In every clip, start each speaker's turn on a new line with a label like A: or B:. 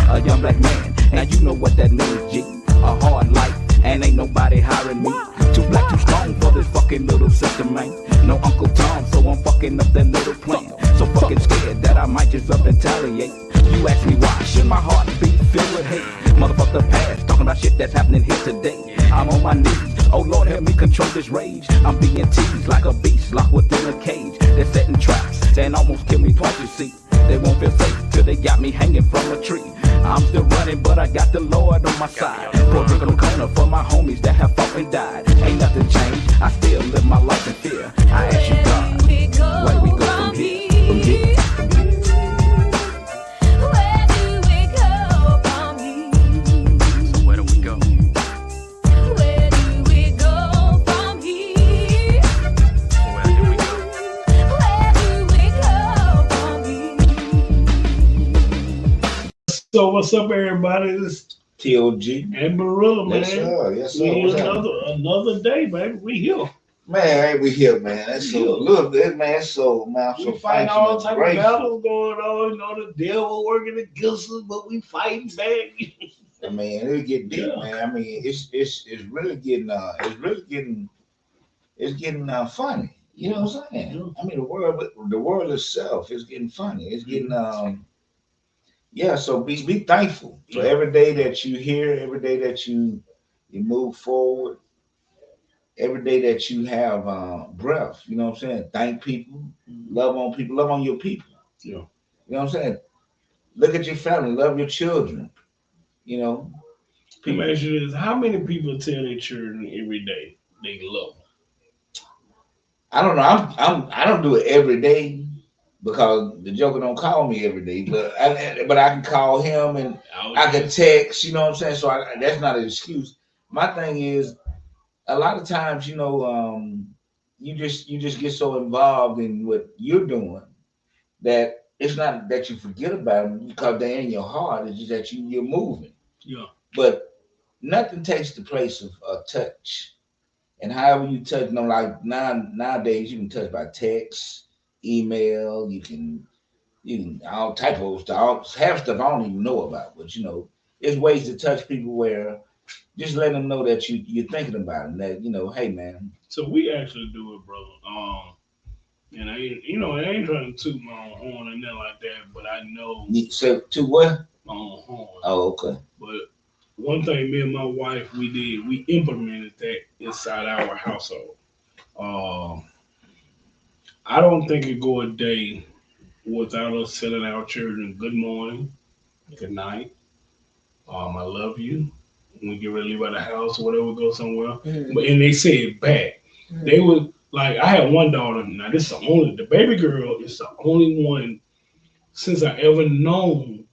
A: A young black man, and you know what that means, G. A hard life, and ain't nobody hiring me. Too black, too strong for this fucking little system, man. No Uncle Tom, so I'm fucking up that little plan. So fucking scared that I might just up and retaliate. You ask me why, should my heart be filled with hate? Motherfuck the past, talking about shit that's happening here today. I'm on my knees, oh Lord help me control this rage. I'm being teased like a beast locked within a cage. They're setting traps, and almost killed me twice, you see. They won't feel safe till they got me hanging from a tree. I'm still running, but I got the Lord on my side. Pour a drink on the corner for my homies that have fought and died. Ain't nothing changed, I still live my life in fear. I ask you God, where do we go from here? From here?
B: So what's up, everybody? This
C: T.O.G.
B: and Barilla, man.
C: Yes, sir. Yes, sir.
B: We
C: What's
B: another day, baby. We here.
C: Man, ain't we here, man? That's so look, man. I'm so
B: we fighting all type of battles going on. You know, the devil working against us, but we fighting back.
C: I mean, it get deep, man. I mean, it's really getting funny. You know what I'm saying?
B: Yeah.
C: I mean, the world itself is getting funny. It's getting yeah. So be thankful for every day that you hear, every day that you move forward, every day that you have breath. You know what I'm saying? Thank people, love on people, love on your people.
B: Yeah.
C: You know what I'm saying? Look at your family, love your children. You know.
B: Let me ask you this: how many people tell their children every day they love them?
C: I don't know. I don't do it every day because the Joker don't call me every day. But I can call him and I can text. You know what I'm saying? So that's not an excuse. My thing is, a lot of times, you know, you just get so involved in what you're doing that it's not that you forget about them because they're in your heart. It's just that you're moving.
B: Yeah.
C: But nothing takes the place of a touch. And however you touch, you know, like nowadays you can touch by text, email, you can all type of stuff, half stuff I don't even know about, but you know, there's ways to touch people where just let them know that you're thinking about them, that you know, hey man.
B: So we actually do it, brother. And I ain't trying to toot my own horn and nothing like that, but I know.
C: So to what?
B: My own horn.
C: Oh, okay.
B: But one thing me and my wife we implemented that inside our household. I don't think it go a day without us telling our children good morning, good night, I love you. When we get ready to leave out the house or whatever, go somewhere. But and they say it back. They would like I had one daughter. Now this is the baby girl is the only one since I ever known.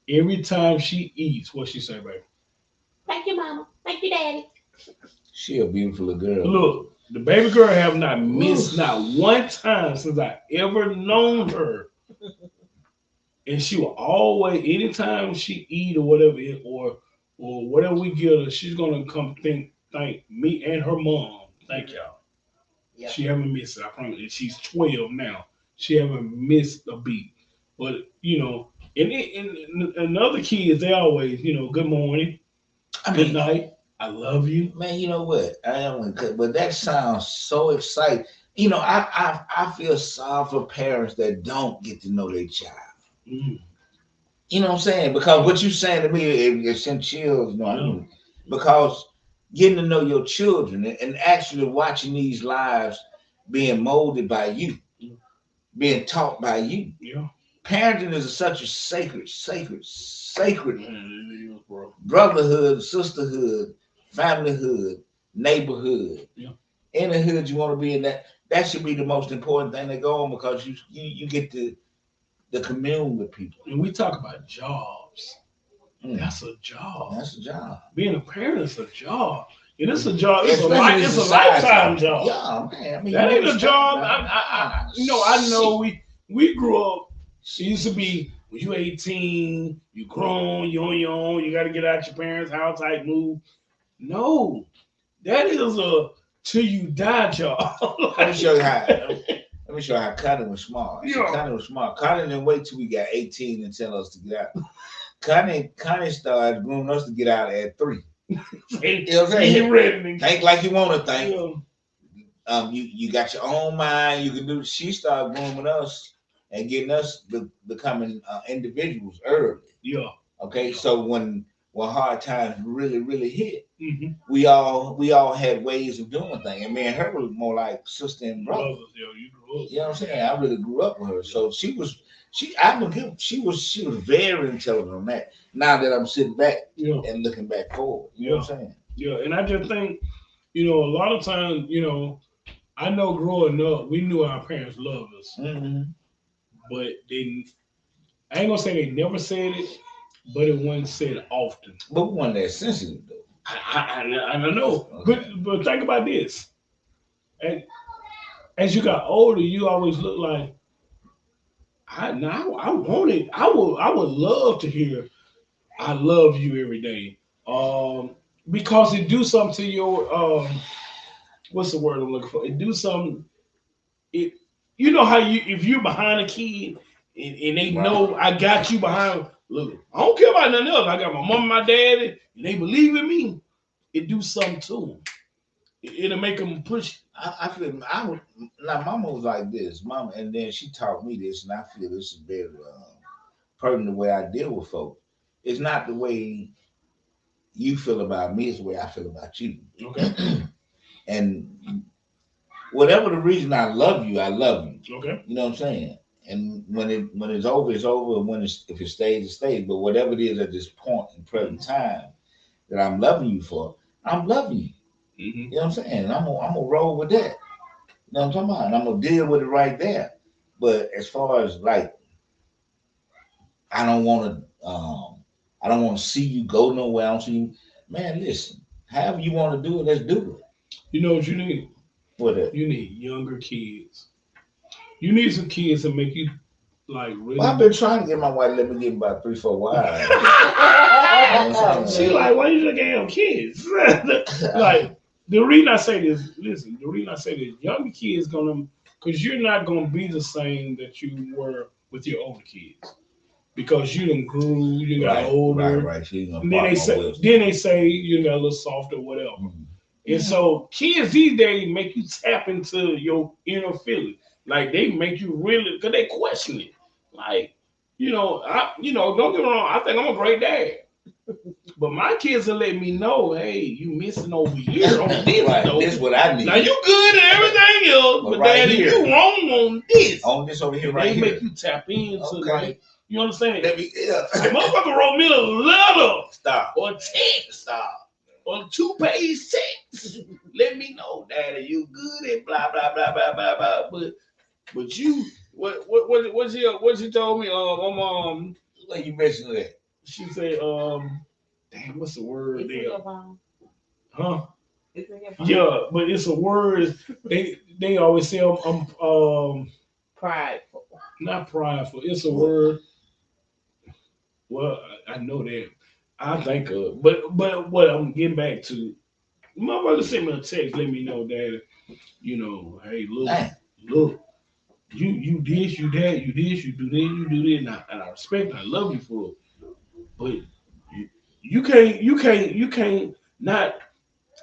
B: Every time she eats, what she say, baby?
D: Thank you, mama. Thank you, daddy.
C: She a beautiful girl.
B: Look, the baby girl have not missed not one time since I ever known her. And she will always, anytime she eat or whatever, or whatever we get her, she's gonna come thank me and her mom. Thank y'all. Yep. She haven't missed it. I promise. And she's 12 now. She haven't missed a beat. But you know, and other kids, they always, you know, good morning, good night, I love you.
C: Man, you know what? I am, but that sounds so exciting. You know, I feel sorry for parents that don't get to know their child.
B: Mm.
C: You know what I'm saying? Because what you're saying to me, it sent chills. You know, I mean, because getting to know your children and actually watching these lives being molded by you, being taught by you.
B: Yeah.
C: Parenting is such a sacred brotherhood, sisterhood, familyhood, neighborhood.
B: Yeah.
C: Any hood you want to be in, that should be the most important thing to go on because you get to commune with people.
B: And we talk about jobs. That's a job.
C: That's a job.
B: Being a parent is a job. And it's a job. It's a lifetime job.
C: Yeah, man. I mean,
B: that ain't a job. I know we grew up. It used to be when you 18, you grown, you on your own, you got to get out your parents' house type move. No, that is a till you die job.
C: Let me show you how. Let me show you how Cotton was smart. Yeah. Cotton was smart. Cotton didn't wait till we got 18 and tell us to get out. Connie started grooming us to get out at 3. You know what I'm
B: You
C: saying?
B: ready?
C: Think like you want to think.
B: Yeah.
C: You got your own mind. You can do. She started grooming us and getting us becoming individuals early.
B: Yeah.
C: Okay,
B: Yeah.
C: so when hard times really hit,
B: Mm-hmm.
C: we all had ways of doing things. And me and her were more like sister and brother.
B: Yeah, you grew up.
C: You know what I'm saying? I really grew up with her. So she was very intelligent on that. Now that I'm sitting back and looking back forward. You know what I'm saying?
B: Yeah, and I just think, a lot of times, I know growing up, we knew our parents loved us, but I ain't gonna say they never said it, but it wasn't said often.
C: But we weren't that sensitive though.
B: I don't know,
C: Okay.
B: but think about this. As you got older, you always look like I wanted. I would love to hear I love you every day. Because it do something to your what's the word I'm looking for? It do something. It You know how if you're behind a kid and they know I got you behind. Look, I don't care about nothing else. I got my mom and my daddy, and they believe in me. It do something to them. It'll make them push.
C: I feel now. Mama was like this, mama, and then she taught me this, and I feel this is very pertinent the way I deal with folks. It's not the way you feel about me; it's the way I feel about you.
B: Okay.
C: And whatever the reason I love you, I love you.
B: Okay.
C: You know what I'm saying? And when it's over, it's over. And if it stays, it stays. But whatever it is at this point in present time that I'm loving you for, I'm loving you.
B: Mm-hmm.
C: You know what I'm saying? And I'm gonna roll with that. You know what I'm talking about? And I'm gonna deal with it right there. But as far as like, I don't want to see you go nowhere. I don't see you, man. Listen, however you want to do it, let's do it.
B: You know what you need?
C: What that?
B: You need younger kids. You need some kids to make you like really.
C: Well, I've been trying to get my wife to let me get about 3-4 wives.
B: She like, why you look at them kids? Like the reason I say this, listen. The reason I say this, younger kids because you're not gonna be the same that you were with your older kids. Because you done grew, you got older.
C: Right.
B: And then they say you got a little softer, whatever.
C: Mm-hmm.
B: And so kids these days make you tap into your inner feeling. Like they make you really, because they question it. Like, don't get me wrong, I think I'm a great dad. But my kids will let me know, hey, you missing over here on this.
C: Right, this is what I need.
B: Now you good and everything else, but
C: right
B: daddy,
C: here,
B: you wrong on this.
C: On this over here,
B: and
C: right
B: they
C: here.
B: make you tap into like, you understand?
C: Let me,
B: Like, motherfucker wrote me a letter.
C: Stop.
B: Or text.
C: Stop.
B: Or 2-page text. Let me know, daddy, you good and blah blah blah blah blah blah. But you, what she told me?
C: Like you mentioned that.
B: She said, damn, what's the word there? Huh? Yeah, but it's a word. They always say I'm
E: prideful.
B: Not prideful. It's a word. Well, I know that. I think of, but what I'm getting back to, my brother sent me a text, let me know that, hey, look, you this, you that, you this, you do this, you do this, and I respect, and I love you for it, but you can't not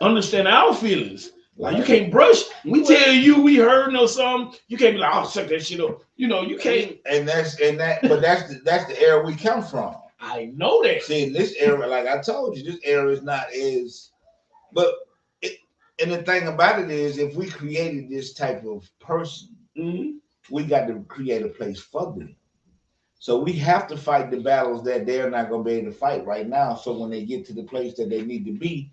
B: understand our feelings. Like you can't brush. We tell you we heard or something. You can't be like, oh, check that shit up. You can't.
C: And that's the era we come from.
B: I know that.
C: See, in this era, like I told you, this era is not as. But and the thing about it is, if we created this type of person, we got to create a place for them. So we have to fight the battles that they're not going to be able to fight right now. So when they get to the place that they need to be,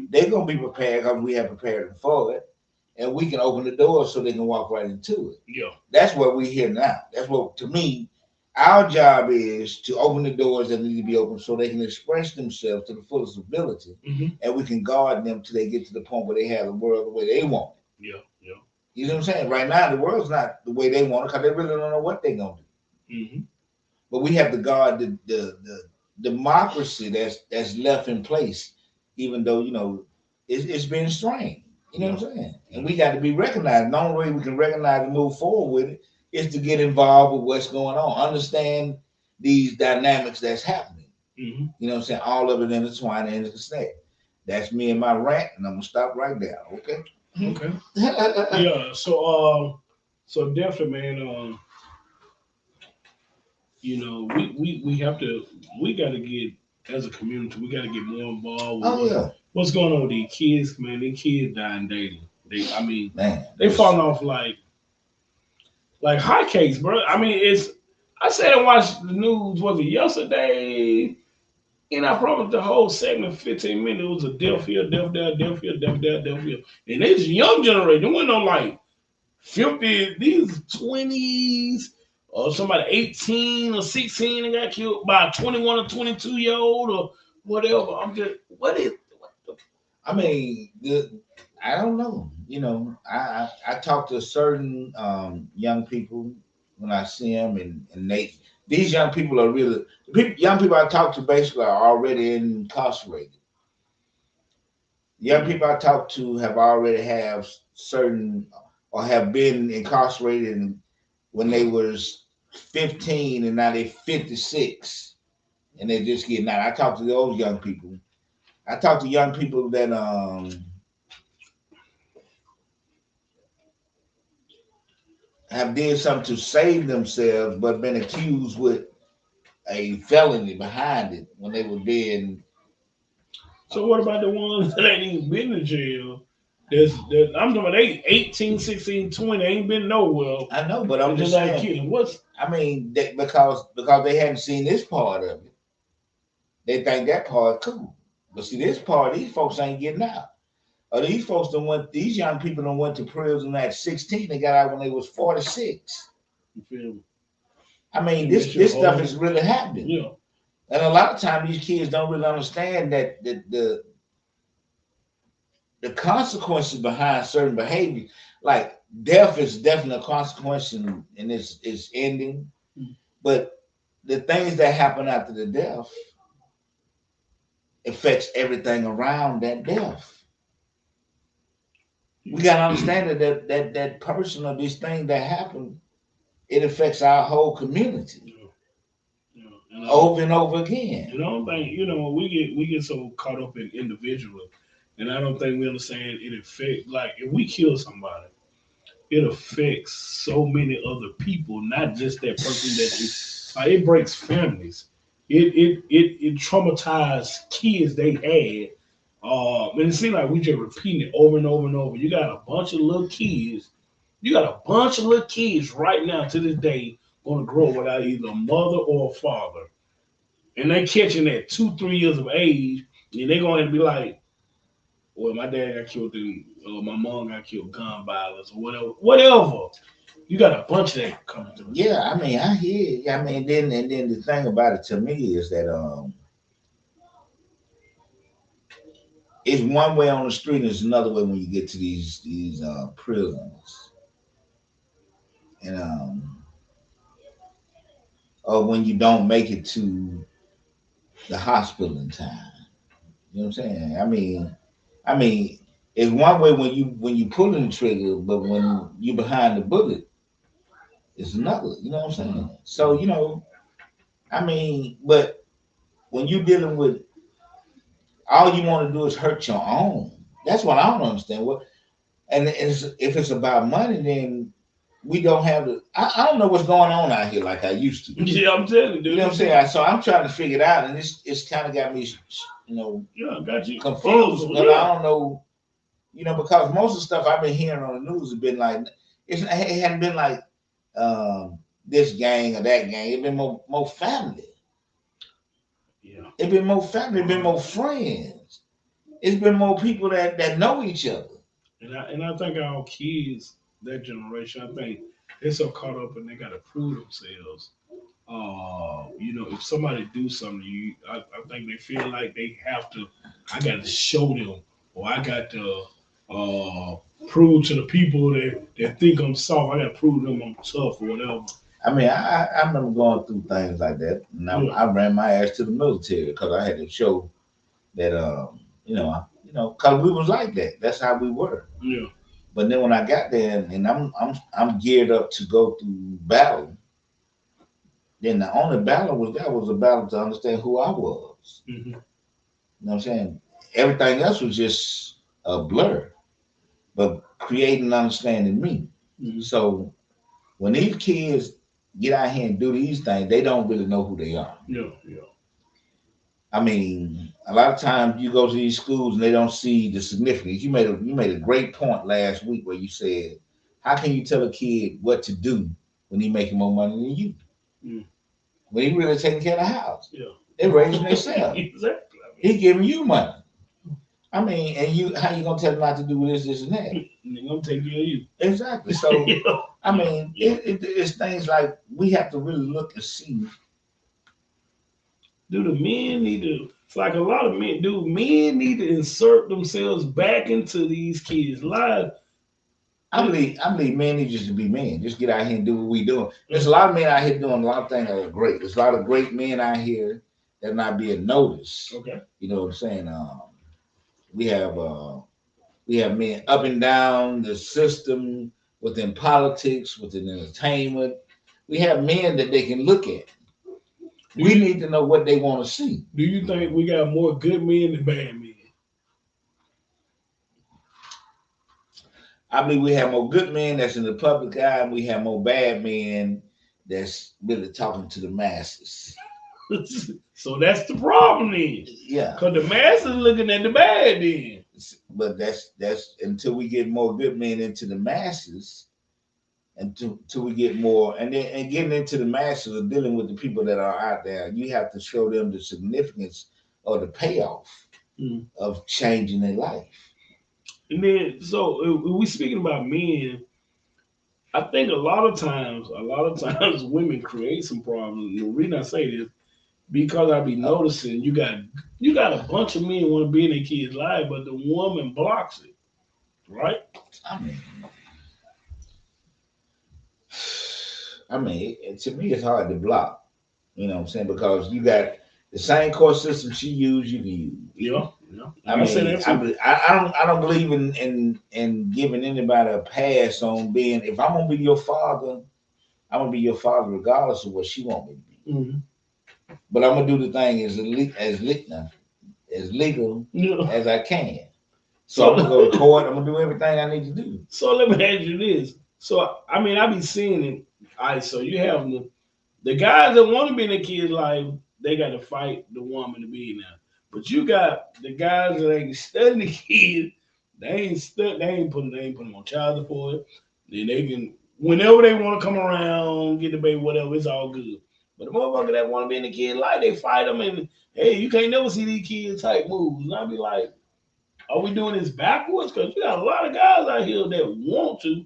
C: they're going to be prepared because we have prepared them for it. And we can open the doors so they can walk right into it.
B: Yeah.
C: That's what we're here now. That's what, to me, our job is to open the doors that need to be open so they can express themselves to the fullest ability. And we can guard them till they get to the point where they have the world the way they want it.
B: Yeah.
C: You know what I'm saying? Right now, the world's not the way they want it because they really don't know what they're going to do. But we have to guard the democracy that's left in place, even though, it's been strained. You know what I'm saying? And we got to be recognized. The only way we can recognize and move forward with it is to get involved with what's going on. Understand these dynamics that's happening.
B: Mm-hmm.
C: You know what I'm saying? All of it intertwined and interconnected. That's me and my rant, and I'm gonna stop right there. Okay.
B: Okay. Yeah. So definitely, man. We have to. We got to get as a community. We got to get more involved with
C: Oh yeah,
B: what's going on with these kids, man. These kids dying daily. I mean,
C: man.
B: they falling off like hotcakes, bro. I mean, it's. I sat and watched the news. Was it yesterday? And I promised the whole segment, 15 minutes, it was a death here, death there, death here, death there, death here. And it's young generation. They went on like 50, these 20s, or somebody 18 or 16 and got killed by a 21 or 22-year-old or whatever. I'm just, what the,
C: I mean, I don't know. You know, I talk to certain young people when I see them, and these young people are really young people I talk to basically are already incarcerated. Young people I talk to have already have certain or have been incarcerated when they was 15 and now they 56 and they're just getting out. I talk to those young people. I talk to young people that have did something to save themselves but been accused with a felony behind it when they were being
B: so what about the ones that ain't even been to jail? I'm talking about they 18, 16, 20, ain't been nowhere.
C: I know, but I'm
B: They
C: just
B: like
C: saying.
B: killing. What's
C: I mean, because they hadn't seen this part of it, they think that part cool. But see, this part, these folks ain't getting out. Or these folks don't went. These young people don't went to prison at 16. They got out when they was 46.
B: you feel me?
C: I mean,
B: And
C: this stuff is really happening.
B: Yeah.
C: And a lot of times, these kids don't really understand that the consequences behind certain behavior, like death, is definitely a consequence, and it's ending.
B: Mm.
C: But the things that happen after the death affects everything around that death. We gotta understand that person or this thing that happened, it affects our whole community
B: Yeah. And
C: over and over again.
B: I don't think we get so caught up in individual, and I don't think we understand it affect like if we kill somebody, it affects so many other people, not just that person that you. It breaks families. It traumatized kids they had. And it seems like we just repeating it over and over and over. You got a bunch of little kids. You got a bunch of little kids right now to this day going to grow up without either a mother or a father, and they catching at 2, 3 years of age, and they going to be like, "Well, my dad got killed in, my mom got killed gun violence or whatever, whatever." You got a bunch of that coming through.
C: Yeah, I mean, I hear. I mean, then the thing about it to me is that it's one way on the street, and it's another way when you get to these prisons, and or when you don't make it to the hospital in time. You know what I'm saying? I mean, it's one way when you pulling the trigger, but when you behind the bullet, it's another. You know what I'm saying? So I mean, but when you dealing with all you want to do is hurt your own. That's what I don't understand. If it's about money, then we don't have the. I don't know what's going on out here like I used to.
B: Yeah, I'm telling you, dude.
C: You know what I'm saying? So I'm trying to figure it out, and it's kind of got me,
B: Yeah, I got you
C: confused. But
B: yeah.
C: I don't know, because most of the stuff I've been hearing on the news has been like it hadn't been like this gang or that gang. It's been more family.
B: Yeah.
C: It's been more family. It's been more friends. It's been more people that know each other.
B: And I think our kids, that generation, I think they're so caught up and they gotta prove themselves. If somebody do something to you, I think they feel like they have to. I got to show them, or I got to uh, prove to the people that think I'm soft. I got to prove to them I'm tough or whatever.
C: I mean, I remember going through things like that, and
B: Yeah.
C: I ran my ass to the military because I had to show that because we was like that. That's how we were.
B: Yeah.
C: But then when I got there and I'm geared up to go through battle, Then the only battle was a battle to understand who I was.
B: Mm-hmm.
C: You know what I'm saying? Everything else was just a blur, but creating and understanding me.
B: Mm-hmm.
C: So when these kids get out here and do these things, they don't really know who they are.
B: Yeah.
C: I mean, a lot of times you go to these schools and they don't see the significance. You made a great point last week where you said, how can you tell a kid what to do when he making more money than you?
B: Mm.
C: When he really taking care of the house.
B: Yeah.
C: They raising themselves.
B: Exactly.
C: He giving you money. I mean, and you how you gonna tell him not to do this, and that?
B: They're gonna take care of you.
C: Exactly. So
B: Yeah.
C: I mean, it's things like we have to really look and see.
B: Do the men need to? It's like a lot of men. Do men need to insert themselves back into these kids' lives?
C: I believe men need just to be men. Just get out here and do what we doing. There's a lot of men out here doing a lot of things that are great. There's a lot of great men out here that are not being noticed.
B: Okay.
C: You know what I'm saying? We have men up and down the system within politics, within entertainment. We have men that they can look at. We need to know what they want to see.
B: Do you think we got more good men than bad men?
C: I believe we have more good men that's in the public eye, and we have more bad men that's really talking to the masses.
B: So that's the problem then.
C: Yeah.
B: Because the masses looking at the bad then.
C: But that's until we get more good men into the masses, until we get more, and getting into the masses of dealing with the people that are out there, you have to show them the significance or the payoff of changing their life.
B: And then, so we speaking about men. I think a lot of times, women create some problems. The reason I say this because I be noticing you got a bunch of men want to be in their kids' life, but the woman blocks it, right?
C: I mean, to me, it's hard to block. You know what I'm saying? Because you got the same court system she used, you can use.
B: Yeah.
C: I don't believe in giving anybody a pass on being. If I'm gonna be your father, I'm gonna be your father regardless of what she want me to be.
B: Mm-hmm.
C: But I'm gonna do the thing as legal as I can. So I'm gonna go to court. I'm gonna do everything I need to do.
B: So let me ask you this. So I mean, I be seeing it. All right, so you have the guys that want to be in their kids' life, they got to fight the woman to be in there. But you got the guys that ain't studying the kids. They ain't putting them on child support. Then they can whenever they want to come around, get the baby, whatever. It's all good. But the motherfucker that want to be in the kid's life, they fight them and hey, you can't never see these kids type moves. And I be like, are we doing this backwards? Because you got a lot of guys out here that want to.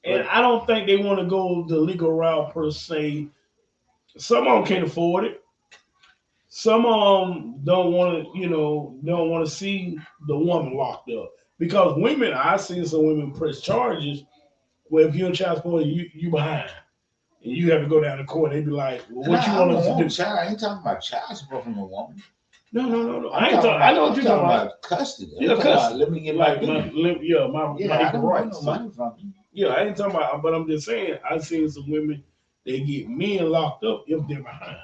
B: And I don't think they want to go the legal route per se. Some of them can't afford it. Some of them don't want to see the woman locked up. Because women, I seen some women press charges where if you're in child support, you behind. And you have to go down to court. They be like, well, what you want us to do?
C: Child, I ain't talking about child support from a woman.
B: No.
C: I know what you're talking about. Custody.
B: Yeah, custody.
C: Let me get
B: my
C: equal rights.
B: Yeah, I ain't talking about, but I'm just saying, I've seen some women, they get men locked up if they're behind.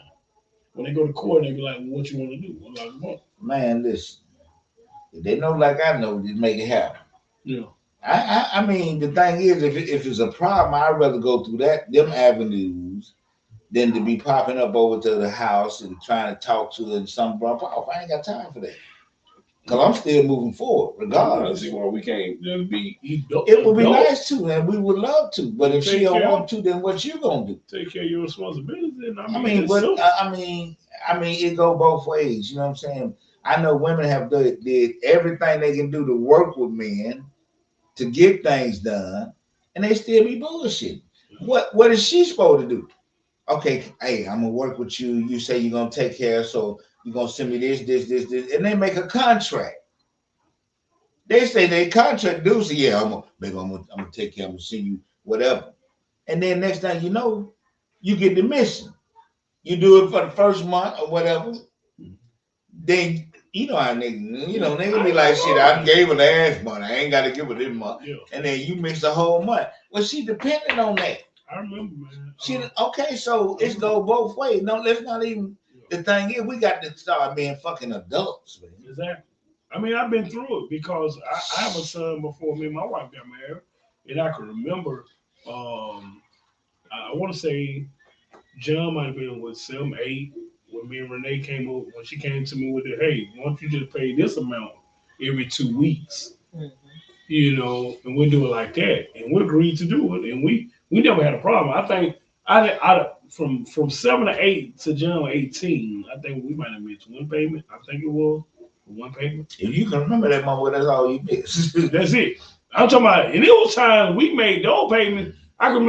B: When they go to court, they be like, well, what you want to do? Well, like, what?
C: Man, listen. If they know like I know, just make it happen.
B: Yeah.
C: I mean, the thing is, if it's a problem, I'd rather go through them avenues than to be popping up over to the house and trying to talk to her and some bump off. I ain't got time for that. Because I'm still moving forward, regardless.
B: See why we can't just be.
C: It would be nice to, and we would love to. But if she don't want to, then what you gonna do?
B: Take care of your responsibilities.
C: I mean, it go both ways. You know what I'm saying? I know women have did everything they can do to work with men to get things done, and they still be bullshit. What is she supposed to do? Okay, hey, I'm gonna work with you. You say you're gonna take care, so you're gonna send me this, and they make a contract. They say they contract do say, yeah, I'm gonna take care, I'm gonna send you whatever. And then next thing you know, you get the mission. You do it for the first month or whatever. Then you know how niggas be like, shit, I gave her last month. I ain't gotta give her this month. Yeah. And then you miss the whole month. Well, she dependent on that.
B: I remember, man.
C: Okay, so it's go both ways. No, let's not even. The thing is, we got to start being fucking adults, man.
B: Exactly. I mean, I've been through it because I have a son before me and my wife got married, and I can remember. I want to say John might have been with 7, 8 when me and Renee came over. When she came to me with it, hey, why don't you just pay this amount every 2 weeks? And we'll do it like that, and we agreed to do it, and we never had a problem. I think I from 7 to 8 to John 18, I think we might have missed one payment. I think it was one payment.
C: If you can remember that moment, that's all you missed.
B: That's it. I'm talking about, and it was times we made no payment. I can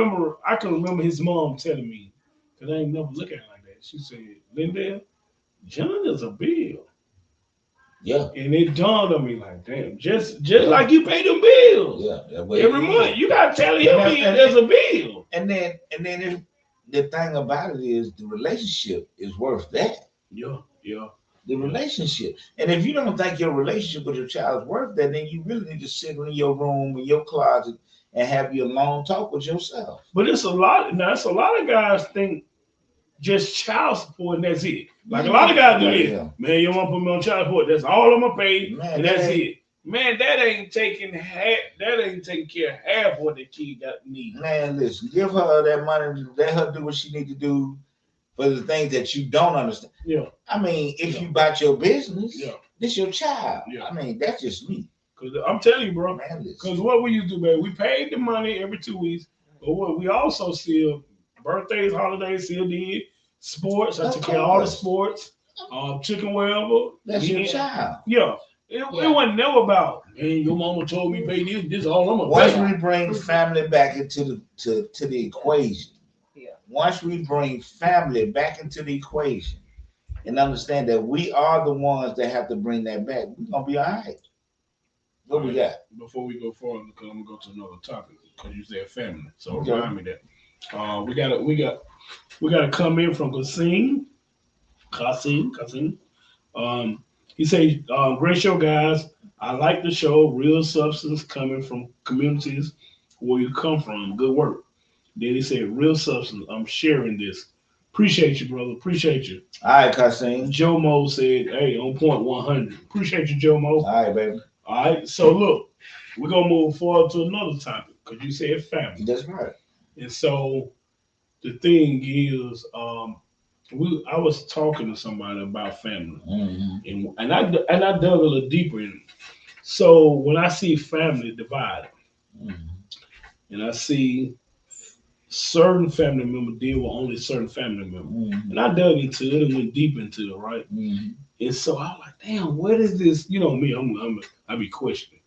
B: remember his mom telling me, because I ain't never look at it like that. She said, Lindell, John is a bill.
C: Yeah.
B: And it dawned on me like, damn, just like you pay them bills.
C: Yeah.
B: Every month. You gotta tell him there's a bill.
C: And then the thing about it is the relationship is worth that.
B: Yeah.
C: The relationship. And if you don't think your relationship with your child is worth that, then you really need to sit in your room, in your closet, and have your long talk with yourself.
B: But it's a lot of guys think just child support and that's it. Like a lot of guys do this. Man, you want to put me on child support, that's all I'm gonna pay, and that's it. Man, that ain't taking care of half what the kid got need.
C: Man, listen, give her that money, let her do what she need to do for the things that you don't understand.
B: Yeah.
C: I mean, if you bought your business,
B: yeah,
C: this your child.
B: Yeah.
C: I mean, that's just me.
B: Cause I'm telling you, bro. Because what we used to do, man, we paid the money every 2 weeks, but what we also still birthdays, holidays, still did sports. I took care of all the sports, chicken wherever.
C: That's your child.
B: Yeah. It wasn't never about, man, your mama told me pay this all I'm gonna
C: pay.
B: Once
C: we bring family back into the equation, once we bring family back into the equation and understand that we are the ones that have to bring that back, we're gonna be all right. What we got?
B: Before we go forward, because I'm gonna go to another topic, because you said family. So remind me that. We gotta come in from Kasim. He said, great show, guys. I like the show. Real substance coming from communities where you come from. Good work. Then he said, real substance. I'm sharing this. Appreciate you, brother. Appreciate you.
C: All right, Kasim.
B: Joe Mo said, hey, on point 100. Appreciate you, Joe Mo.
C: All right, baby.
B: All right. So look, we're gonna move forward to another topic because you said family.
C: That's right.
B: And so the thing is, I was talking to somebody about family, and I dug a little deeper in it. So when I see family divided, and I see certain family members deal with only certain family members, and I dug into it and went deep into it, right? And so I was like, damn, where does this? You know me, I be questioning,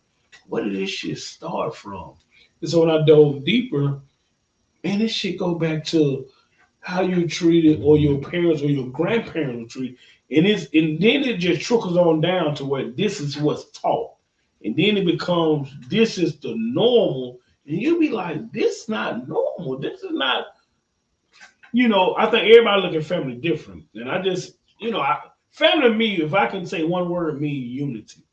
B: where did this shit start from? And so when I dove deeper, man, this shit go back to how you treated or your parents or your grandparents were treated. And then it just trickles on down to where this is what's taught. And then it becomes, this is the normal. And you'll be like, this is not normal. This is not, I think everybody look at family different. And I just, family to me, if I can say one word, mean unity.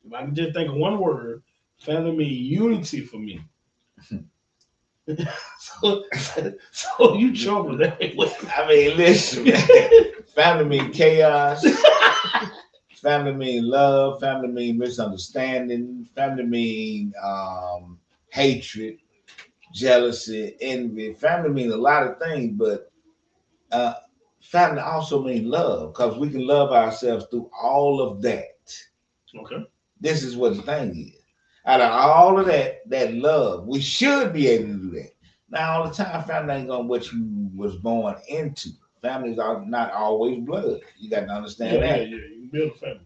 B: If I can just think of one word, family mean unity for me. so you trouble that.
C: I mean, listen, family mean chaos. Family mean love. Family mean misunderstanding. Family mean hatred, jealousy, envy. Family mean a lot of things, but family also mean love because we can love ourselves through all of that.
B: Okay.
C: This is what the thing is. Out of all of that love, we should be able to do that. Now, all the time, family ain't gonna what you was born into. Families are not always blood. You got to understand that.
B: Yeah, you build a family.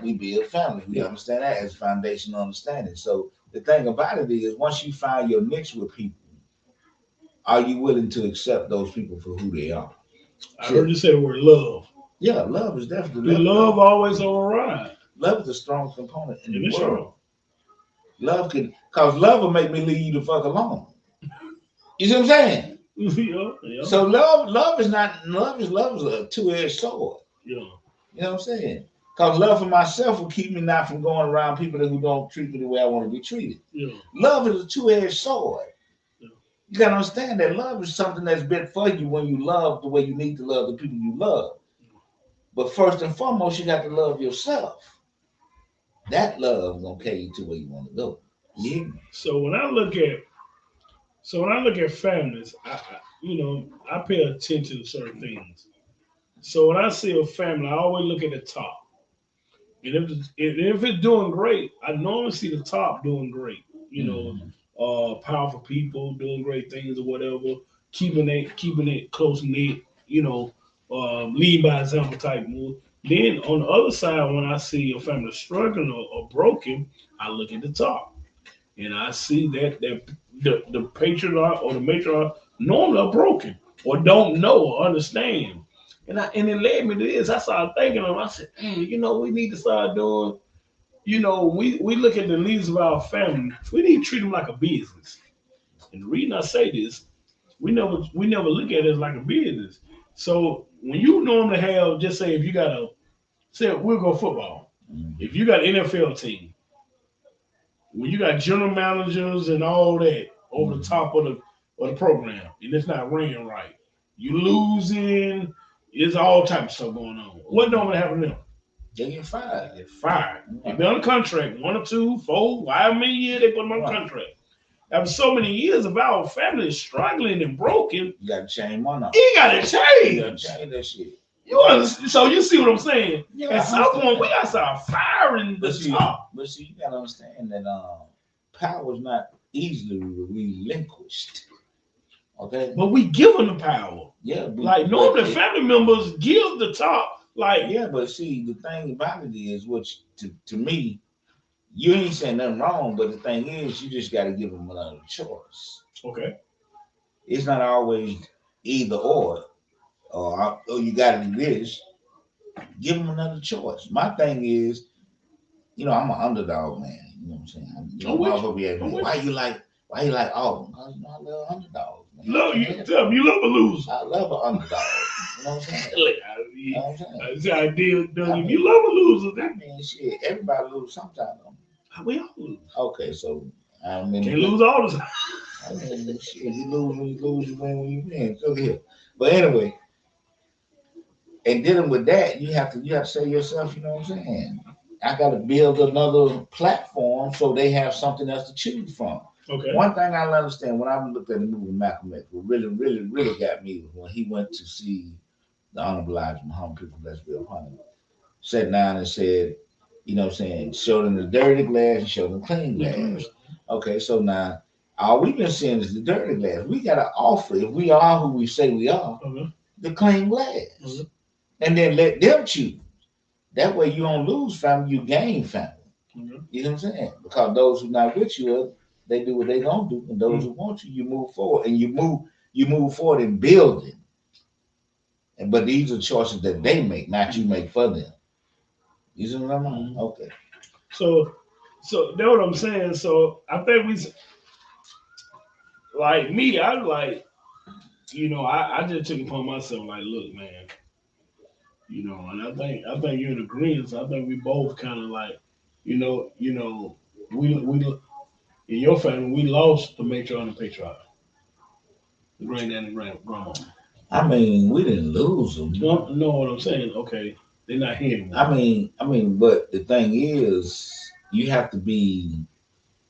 C: We build families. We understand that as foundational understanding. So the thing about it is, once you find your niche with people, are you willing to accept those people for who they are?
B: I heard you say the word love.
C: Yeah, love is definitely
B: love always override.
C: Love is the strongest component in the world.
B: Sure.
C: Love love will make me leave you the fuck alone. You see what I'm saying?
B: Yeah.
C: So love is a two-edged sword.
B: Yeah.
C: You know what I'm saying? Because love for myself will keep me not from going around people who don't treat me the way I want to be treated.
B: Yeah.
C: Love is a two-edged sword.
B: Yeah.
C: You gotta understand that love is something that's meant for you when you love the way you need to love the people you love. But first and foremost, you got to love yourself. That love is gonna carry you to where you want to go. Yeah.
B: So when I look at families, I pay attention to certain things. So when I see a family, I always look at the top. And if it's doing great, I normally see the top doing great.
C: Mm-hmm.
B: Powerful people doing great things or whatever, keeping it close knit. Lead by example type move. Then on the other side, when I see a family struggling or broken, I look at the top and I see that the patriarch or the matriarch normally are broken or don't know or understand. And it led me to this. I started thinking of. I said, man, we need to start doing. We look at the leaders of our family. We need to treat them like a business. And the reason I say this, we never look at it as like a business. So when you normally have, just say if you got a say we'll go football. If you got an NFL team, when you got general managers and all that over the top of the program, and it's not ringing right, you losing, it's all type of stuff going on. What normally happen to them?
C: They get fired.
B: They get fired. They
C: Right.
B: be on a contract, 1 or 2, 4, however many years they put them on
C: Right.
B: contract. After so many years of our family is struggling and broken,
C: You gotta change one of them.
B: you gotta
C: You gotta
B: change.
C: change that shit.
B: You understand? So you see what I'm saying?
C: Yeah,
B: At
C: I
B: some
C: understand
B: point, we
C: that.
B: gotta start firing the
C: But see,
B: top.
C: you gotta understand that power is not easily relinquished. Okay.
B: But we give them the power.
C: Yeah.
B: Like normally, family members give the top. Like
C: yeah, but see, the thing about it is, which to me, you ain't saying nothing wrong, but the thing is, you just gotta give them another choice.
B: okay,
C: It's not always either or you gotta do this. Give them another choice. My thing is, I'm an underdog man. You know what I'm saying? Motherfucker be asking me, why you like Auburn? Because I love underdogs, man.
B: love you. Tell me you love a loser.
C: I love an underdog. You know what I'm saying? You know what I'm saying?
B: I did.
C: I mean,
B: You love a loser.
C: I mean, shit, everybody lose sometimes.
B: We all lose.
C: Okay, so I mean,
B: Can't lose all the time.
C: I mean, shit, you lose when you lose, you win when you win. Look here. But anyway, and dealing with that, you have to say to yourself, you know what I'm saying? I got to build another platform so they have something else to choose from.
B: Okay.
C: One thing I understand when I looked at the movie Malcolm X, what really, really, really got me was when he went to see the Honorable Elijah Muhammad, people let's be upon him, sat down and said, you know what I'm saying, showed them the dirty glass and showed them clean glass. Okay, so now all we've been seeing is the dirty glass. We got to offer, if we are who we say we are, the clean glass. And then let them choose. That way you don't lose family, you gain family. You know what I'm saying? Because those who not with you, they do what they gonna do, and those who want you, you move forward, and you move forward in building. But these are choices that they make, not you make for them. You see what I'm saying? Okay.
B: So that's what I'm saying. So I think like me, I like, I just took it upon myself. Like, look, man, and I think you're in agreement. So I think we both kind of like, we in your family we lost the matriarch and the patriarch, the granddad and grandma.
C: I mean, we didn't lose them.
B: No, know what I'm saying? Okay, they're not here anymore.
C: I mean, but the thing is, you have to be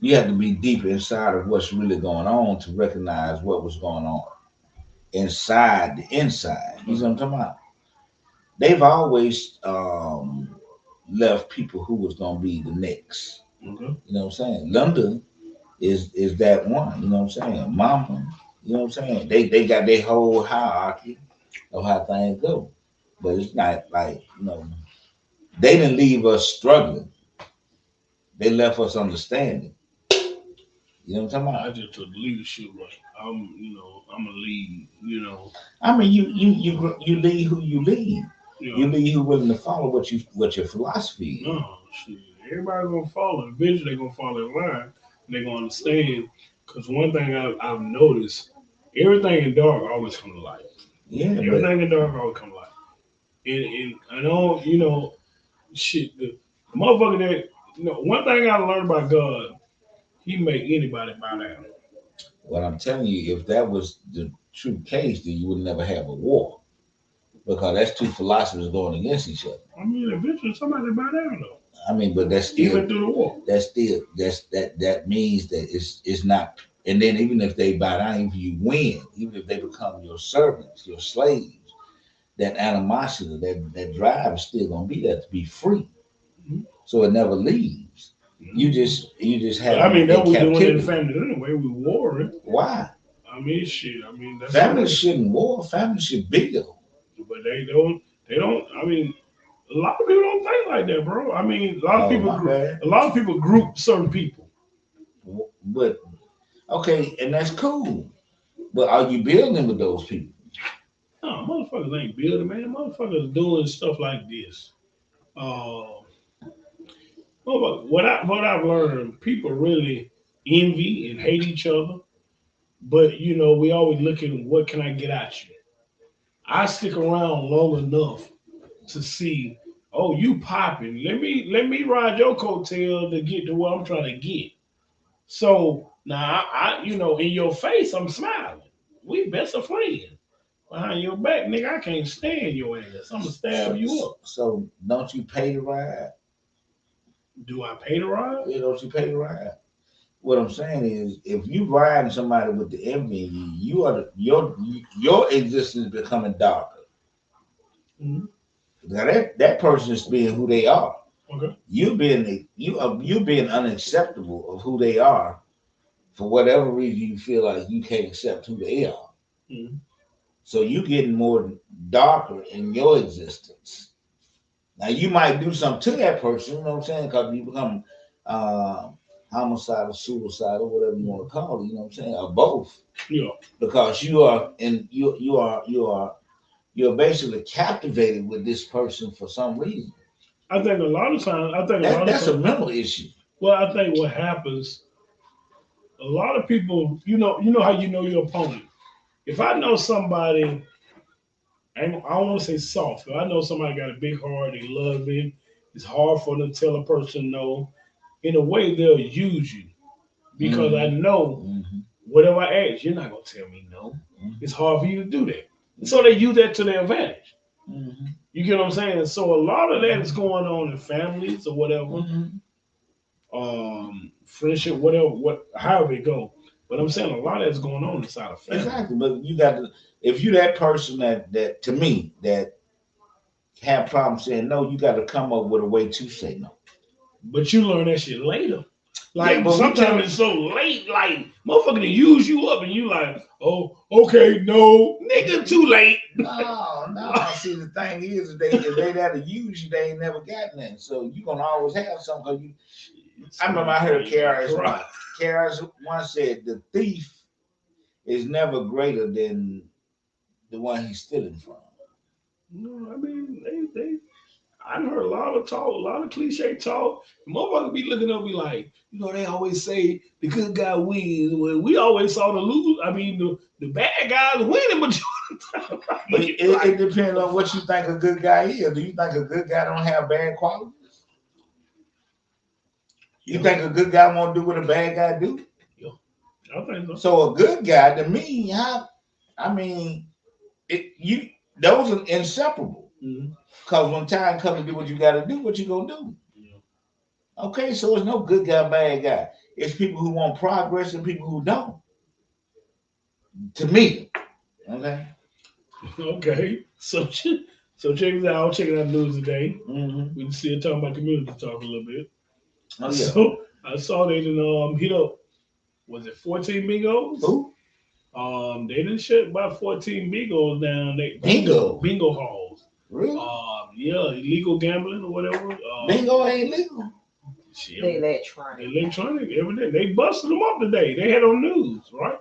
C: deep inside of what's really going on to recognize what was going on inside the inside. You know what I'm talking about? They've always left people who was gonna be the next.
B: Okay.
C: You know what I'm saying? Linda is that one. You know what I'm saying? Mama. You know what I'm saying? They got their whole hierarchy of how things go, but it's not like they didn't leave us struggling. They left us understanding. You know what I'm talking about?
B: I just took leadership. Like I'm a lead.
C: I mean, you lead who you lead.
B: You
C: You lead who willing to follow what your philosophy is.
B: no, shit. Everybody gonna follow. Eventually, they gonna fall in line. They gonna understand. Cause one thing I've noticed, everything in dark always come to light.
C: Yeah, but
B: Everything in dark always come to light. And I know, shit. The motherfucker that one thing I learned about God, He make anybody bow down.
C: What I'm telling you, if that was the true case, then you would never have a war because that's two philosophers going against each other.
B: I mean, eventually somebody bow down though.
C: I mean, but that's still
B: Even through the war.
C: That means that it's not. And then even if they bow down, even if you win, even if they become your servants, your slaves, that animosity, that drive is still gonna be there to be free.
B: Mhm.
C: So it never leaves. You just have.
B: But I mean, that
C: in
B: we doing in
C: captivity.
B: the family anyway. We warring.
C: Why?
B: I mean, shit. I mean, that's
C: Families shouldn't war. Families should build.
B: But they don't. They don't. I mean, a lot of people don't think like that, bro. I mean,
C: Oh, my bad.
B: a lot of people group certain people.
C: But okay, and that's cool. But are you building with those people?
B: No, motherfuckers ain't building, man. Motherfuckers doing stuff like this. Uh, what I've learned, people really envy and hate each other. But you know, we always looking, what can I get at you? I stick around long enough to see, oh, you popping. Let me ride your coattail to get to where I'm trying to get. So now I you know, in your face, I'm smiling. We best of friends. Behind your back, nigga, I can't stand your ass. I'm gonna stab you up.
C: So don't you pay to ride?
B: Do I pay to ride?
C: Yeah, don't you pay to ride? What I'm saying is, if you riding somebody with the envy in you, you are your existence is becoming darker.
B: Mhm.
C: Now that person is being who they are.
B: Okay.
C: You being unacceptable of who they are for whatever reason you feel like you can't accept who they are.
B: Mhm.
C: So you getting more darker in your existence. Now you might do something to that person, you know what I'm saying? Because you become uh, homicidal, suicidal, whatever you want to call it, you know what I'm saying, or both.
B: Yeah.
C: Because you are in you're basically captivated with this person for some reason.
B: I think a lot of times,
C: That's a mental issue.
B: well, I think what happens, a lot of people, you know how you know your opponent. If I know somebody, I don't want to say soft, but I know somebody got a big heart, they love me. It's hard for them to tell a person no. In a way, they'll use you because I know
C: Mm-hmm.
B: whatever I ask, you're not gonna tell me no.
C: Mm-hmm.
B: It's hard for you to do that. And so they use that to their advantage.
C: Mm-hmm.
B: You get what I'm saying? So a lot of that is going on in families or whatever,
C: Mm-hmm.
B: friendship, whatever, however it go. But I'm saying a lot of that's going on inside of family.
C: Exactly, but you got to if you that person that to me that have problems saying no, you got to come up with a way to say no.
B: But you learn that shit later. Like
C: but
B: sometimes it's so late, like motherfucker to use you up, and you like, oh, okay, no, nigga, too late.
C: No. See, the thing is, if they that to use you, they ain't never got nothing. So you gonna always have something. I remember I heard Karis once said the thief is never greater than the one he's stealing from.
B: No, I mean they I heard a lot of talk, a lot of cliche talk. Motherfuckers be looking up, be like, you know, they always say the good guy wins. Well, we always saw the lose. I mean, the bad guys winning, but
C: it depends on what you think a good guy is. Do you think a good guy don't have bad qualities? You think a good guy won't do what a bad guy do?
B: Yeah, I think so.
C: So a good guy to me, I mean, those are inseparable.
B: Mm-hmm.
C: Because when time comes to do what you got to do, what you gonna do?
B: Yeah.
C: Okay, so it's no good guy, bad guy. It's people who want progress and people who don't. To me, okay.
B: Okay, so check this out. I was checking out the news today.
C: Mm-hmm.
B: We can see it talking about community talk a little bit.
C: Oh yeah.
B: So I saw they didn't hit up. Was it 14 bingos?
C: Who?
B: They didn't shut about 14 bingos down. Bingo halls.
C: Really?
B: Yeah, illegal gambling or whatever.
C: Bingo ain't legal.
B: Shit,
E: They electronic.
B: electronic, everything. They busted them up today. They had on news, right?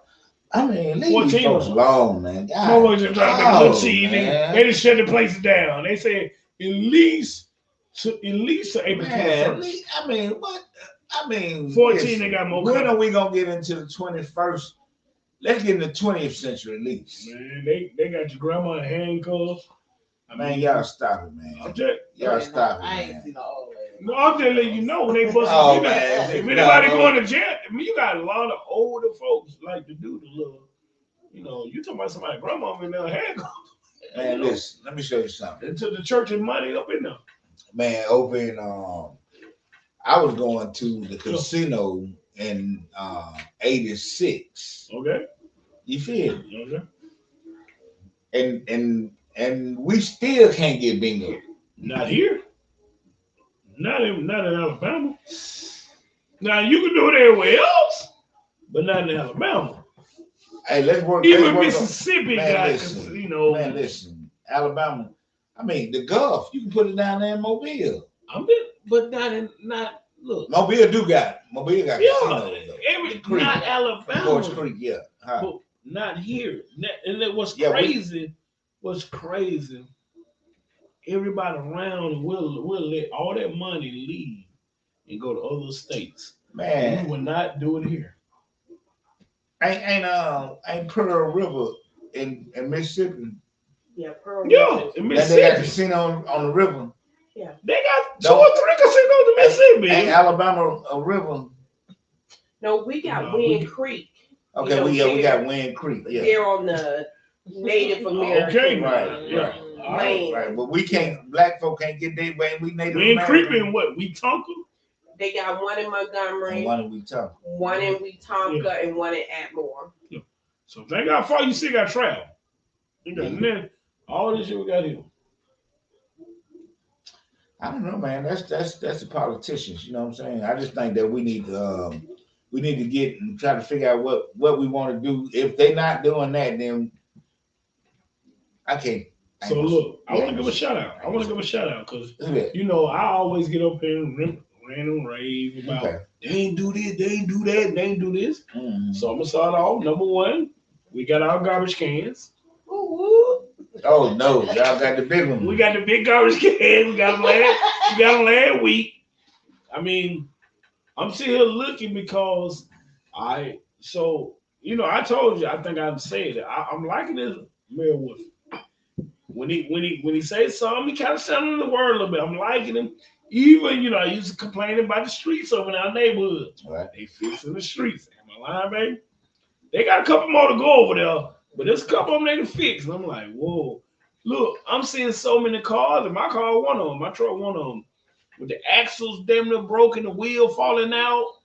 C: I mean, leave
B: 14
C: these folks alone, man.
B: Motherfuckers just trying to make a little cheese.
C: Man.
B: They just shut the place down. They said at least to April 21st.
C: I mean, what? I mean,
B: 14, they got more.
C: When are we gonna get into the 21st? Let's get in the 20th century at least.
B: Man, they got your grandma in handcuffs.
C: Man, y'all stop it, man.
B: I'm just,
C: Y'all stop it,
E: I
C: man.
E: ain't seen the old lady.
B: No, I'm just letting you know when they bust.
C: Oh,
B: If
C: man.
B: anybody
C: No.
B: going to jail, I mean, you got a lot of older folks like to do the little. You know, you talking about somebody's grandma in their hair.
C: Man, listen, let me show you something.
B: Into the church and money up in there.
C: Man, over in I was going to the casino in 86.
B: Okay.
C: You feel me?
B: Okay.
C: And we still can't get bingo.
B: Not here. Not in Alabama. Now you can do it everywhere else, but not in Alabama.
C: Hey, let's work.
B: Even Mississippi
C: man,
B: got,
C: listen,
B: you know.
C: Man, listen. Alabama. I mean, the Gulf. You can put it down there in Mobile.
B: But not look.
C: Mobile got casino.
B: Not Alabama.
C: Horse Creek, yeah.
B: But not here. And it was crazy. Was crazy. Everybody around will let all that money leave and go to other states.
C: Man,
B: we will not do it here.
C: Ain't Pearl River in Mississippi?
E: Yeah, Pearl.
B: Yeah, in Mississippi.
C: They got casino on the river.
E: Yeah,
B: they got 2 or 3 casinos in Mississippi.
C: Ain't Alabama a river?
E: No, we got Wind Creek.
C: Okay, we got Wind Creek. Yeah,
E: they're on the Native American.
B: Okay,
C: right. But we can't. Black folk can't get their way. We Native
B: Wind
C: American.
B: Creek in what? Wetumpka?
E: They got one in Montgomery,
C: and one in Wetumpka,
E: and one in Atmore.
B: Yeah. So thank God for you still got travel. You got all this shit we got here.
C: I don't know, man. That's the politicians. You know what I'm saying? I just think that we need to get and try to figure out what we want to do. If they're not doing that, then I can't.
B: So look, I want to give a shout out. Because you know I always get up here and rant and rave about they ain't do this, they ain't do that, they ain't do this.
C: Mm-hmm.
B: So I'm gonna start off. Number 1, we got our garbage cans.
C: Oh no, y'all got the big one.
B: We got the big garbage cans. We got them last week. I mean, I'm still here looking because I told you, I think I've said it. I'm liking this Mayor Wolf. When he says something, he kind of sounded in the word a little bit. I'm liking him. Even, I used to complain about the streets over in our neighborhood.
C: Right.
B: They fixing the streets. Am I lying, baby? They got a couple more to go over there, but there's a couple of them they can fix. And I'm like, whoa. Look, I'm seeing so many cars, and my car one of them, my truck one of them, with the axles damn near broken, the wheel falling out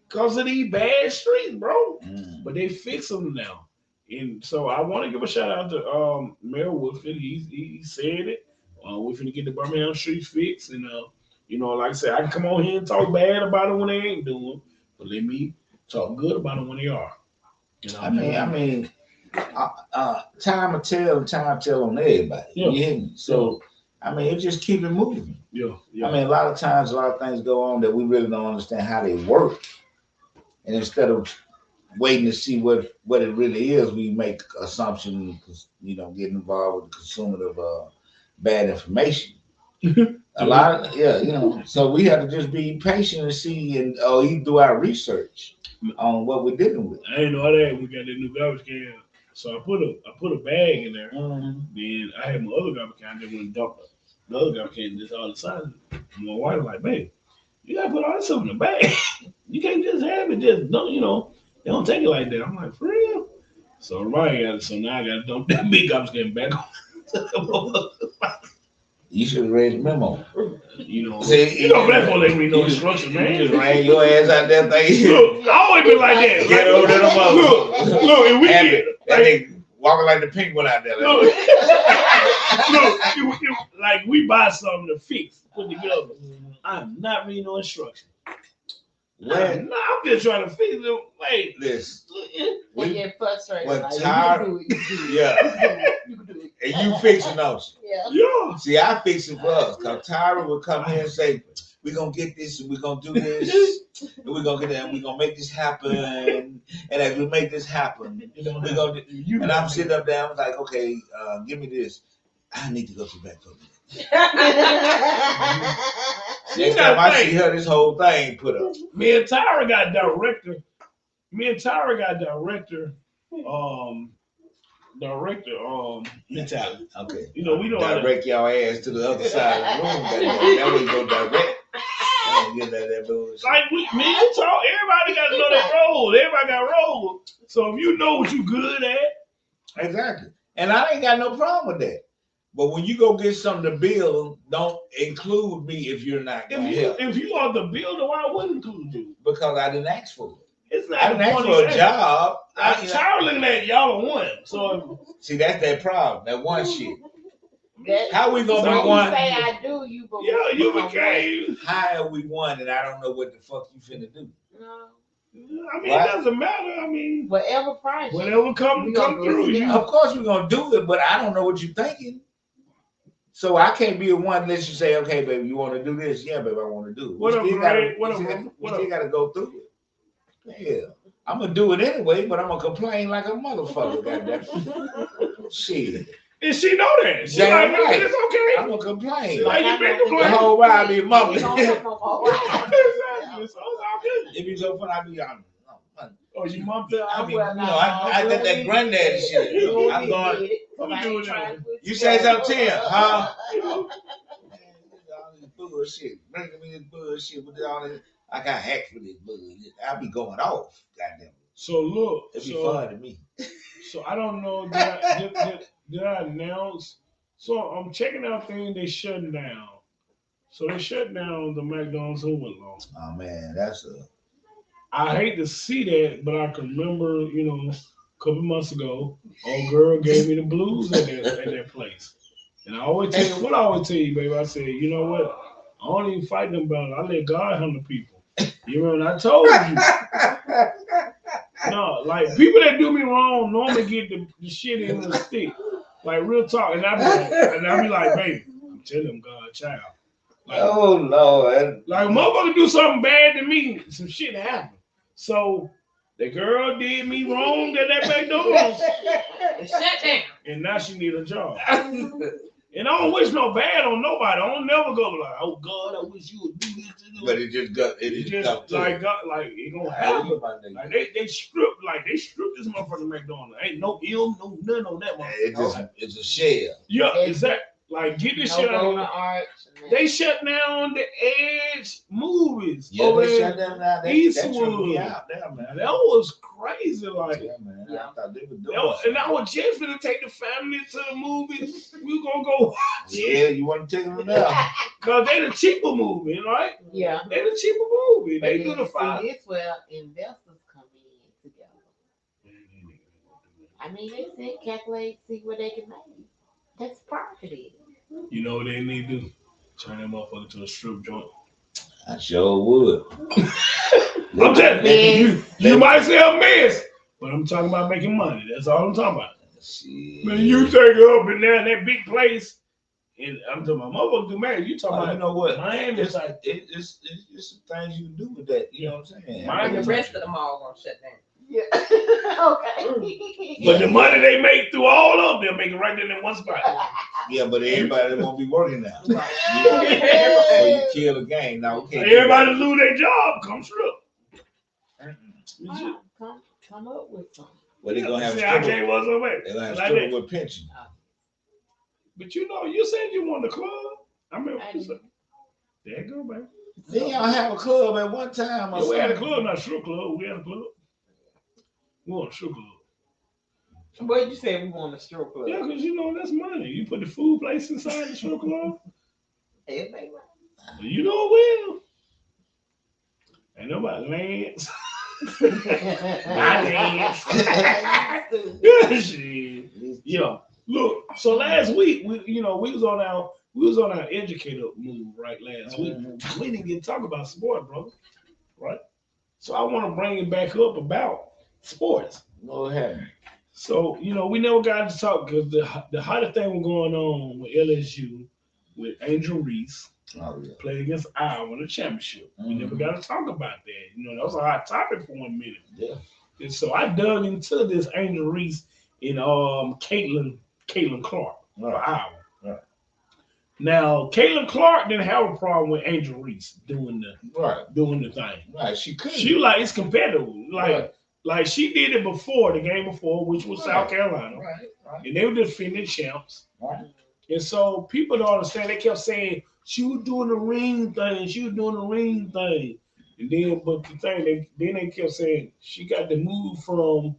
B: because of these bad streets, bro. But they fix them now. And so I want to give a shout out to Mayor Woodford. He said it. We're finna get the Birmingham streets fixed. And, like I said, I can come on here and talk bad about it when they ain't doing, but let me talk good about it when they are. I
C: mean, time will tell on everybody.
B: Yeah.
C: You hear me? So, it just keep it moving.
B: Yeah.
C: A lot of times, a lot of things go on that we really don't understand how they work. And instead of waiting to see what it really is, we make assumptions, get involved with the consumer of bad information. A lot of, so we have to just be patient and see and even do our research on what we're dealing with.
B: I didn't know that we got that new garbage can. So I put a bag in there.
C: Mm-hmm.
B: Then I had my other garbage can. I just went and dumped the other garbage can just all the time. My wife was like, babe, you gotta put all this stuff in the bag. You can't just have it. Just don't, they don't take it like that. I'm like, for real? So right got it. So now I gotta dump that big garbage can back on.
C: You should have read the memo.
B: See, black folk ain't read no instructions, man.
C: You just ran your ass out there thing.
B: Look, I always been like that.
C: Get over to the mother.
B: Look, and we get
C: that nigga walking like the penguin out there.
B: Like we buy something to fix, put together. I'm not reading no instructions. I'm just trying to fix it. Wait,
C: listen.
E: We get frustrated.
C: When
E: like,
C: Tyra,
E: you can do it.
C: You can do it. And you fixing those.
B: Yeah.
C: See, I fix it for us. Because Tyra would come here and say, we're going to get this and we're going to do this. And we're going to get that and we're going to make this happen. And as we make this happen, we're going to. And I'm sitting up there, I'm like, okay, give me this. I need to go to the back for a minute. Next time I see her, this whole thing put up.
B: Me and Tyra got director. mentality.
C: Okay.
B: We know
C: direct y'all ass to the other side of the room. That way you go direct. Get that bullshit.
B: Like me, you talk. Everybody got to know their role. Everybody got role. So if you know what you good at,
C: Exactly. And I ain't got no problem with that. But when you go get something to build, don't include me if you're not going to help.
B: If you are the builder, why wouldn't include you?
C: Because I didn't ask for it.
B: It's not
C: I didn't ask for a job.
B: I'm tired of looking at y'all are one. So
C: see, that's that problem. That one shit.
E: That,
C: How we gonna
E: so
C: be one?
E: You say I do, you believe.
B: Yeah, you became.
C: How are we one and I don't know what the fuck you finna do?
E: No.
B: I mean, it doesn't matter. I mean,
E: whatever project.
B: Whatever come through you.
C: Of course we're gonna do it, but I don't know what you're thinking. So I can't be the one unless you say, okay, baby, you want to do this? Yeah, baby, I want to do it. We still gotta go through it. Yeah. I'm gonna do it anyway, but I'm gonna complain like a motherfucker. Goddamn. Shit.
B: And she know that. She
C: Damn
B: like,
C: right.
B: it's okay.
C: I'm gonna complain.
B: Like you been complaining.
C: The whole ride be mumbling.
B: Exactly. So it's all good.
C: It be so fun. I be on.
B: Oh, you mumped it?
C: I mean, I got that granddaddy shit. I'm going.
B: I'm doing that.
C: You say something, Tim? Huh? All this bullshit. Bringing me this bullshit with all this. I can't act for this bullshit. I be going off. Goddamn.
B: So look,
C: it'd be fun to me.
B: So I don't know. Did I announce? So I'm checking out things. They shutting down. So they shut down the McDonald's Hoover Law.
C: Oh man, that's a.
B: I hate to see that, but I can remember, a couple months ago, old girl gave me the blues at that place. And I always tell you, baby, I said, you know what? I don't even fight them battles. I let God handle people. You know, and I told you. No, like people that do me wrong normally get the shit in the stick. Like real talk. And I be like, baby, I'm telling them God, child. Like,
C: oh Lord.
B: Like a motherfucker do something bad to me, some shit happen. So the girl did me wrong at that McDonald's.
E: Shut down.
B: And now she need a job. And I don't wish no bad on nobody. I don't never go like, oh God, I wish you would do this.
C: But it just got
B: like God, like it gonna happen. Like they stripped this motherfucking McDonald's. Ain't no ill, no none on that motherfucker.
C: It's a shell.
B: Yeah, exactly. Like get this shit out of here. They shut down the Edge movies.
C: Yeah, they shut them down.
B: Eastwood.
C: Out there, man.
B: That was crazy. Like,
C: yeah, man. I thought they were doing
B: and I was just gonna take the family to the movies. We gonna go watch.
C: Yeah, you want to take them now?
B: Cause they the cheaper movie, right?
E: Yeah,
B: they the cheaper movie. They do the five.
E: This where investors come in together. I mean, they sit, calculate, see what they can make. That's property.
B: You know what they need to do? Turn that motherfucker to a strip joint.
C: I sure would.
B: I'm telling you, you might say a mess, but I'm talking about making money. That's all I'm talking about.
C: Shit.
B: Man, you take it up in there in that big place, and I'm talking about motherfucker do married. You talking about,
C: you know what?
B: Miami?
C: It's like it's some things you can do with that. You know what I'm saying?
E: And the rest of them all gonna shut down.
D: Yeah. Okay.
B: But the money they make through all of them, they make it right there in one spot.
C: Yeah, but everybody won't be working now.
E: Right.
C: So you kill the game. Now, okay.
B: Everybody lose their job, come strip.
E: Come up with something.
C: Well, they're gonna have
B: I can't what's away.
C: They're gonna have
B: Like
C: stripper
B: that.
C: with pension.
B: But you said you won the club. I mean, there you go, baby.
C: Then y'all have a club at one time.
B: Yeah, we had a club, not a strip club. We had a club. We want a strip club.
E: What you say we want a strip club?
B: Yeah, because that's money. You put the food place inside the strip club.
E: Everything right.
B: You know it will. Ain't nobody Lance. Not Lance. Shit. Yeah. Look, so last week we was on our educator move right last week. We didn't get to talk about sport, brother. Right? So I want to bring it back up about sports.
C: Go ahead.
B: So, we never got to talk because the hottest thing was going on with LSU with Angel Reese playing against Iowa in the championship. We never got to talk about that. That was a hot topic for 1 minute.
C: Yeah.
B: And so I dug into this Angel Reese and Caitlin Clark for Iowa.
C: Right.
B: Now, Caitlin Clark didn't have a problem with Angel Reese doing the thing.
C: Right. She couldn't.
B: She was like, it's competitive. Like she did it before, the game before, which was South Carolina.
C: Right.
B: And they were defending champs.
C: Right.
B: And so people don't understand. They kept saying, She was doing the ring thing. She was doing the ring thing. And then, but the thing, they kept saying she got the move from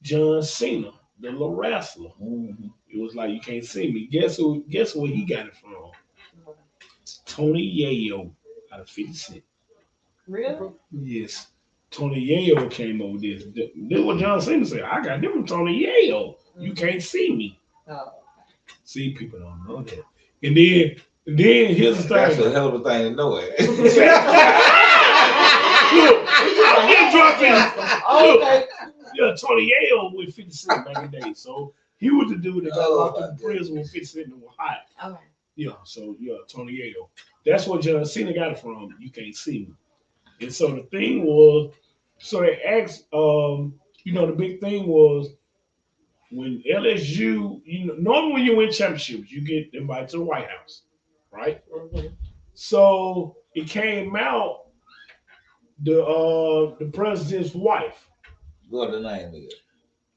B: John Cena, the little wrestler.
C: Mm-hmm.
B: It was like you can't see me. Guess who? Guess where he got it from? Tony Yayo out of 50 Cent.
D: Really?
B: Yes. Tony Yayo came over this. This is what John Cena said. I got them from Tony Yayo. You can't see me.
D: Oh.
B: See, people don't know that. And then here's the thing.
C: That's a hell of a thing to know it.
B: Look, I'm just dropping.
D: Okay.
B: Yeah, Tony Yayo with 50 Cent back in the day. So he was the dude that got locked in prison when 50 Cent was hot.
E: Okay.
B: Yeah, so yeah, Tony Yayo. That's what John Cena got it from. You can't see me. And so the thing was, so they asked, the big thing was when LSU, normally when you win championships, you get invited to the White House, right?
E: Mm-hmm.
B: So it came out the president's wife.
C: What the name is?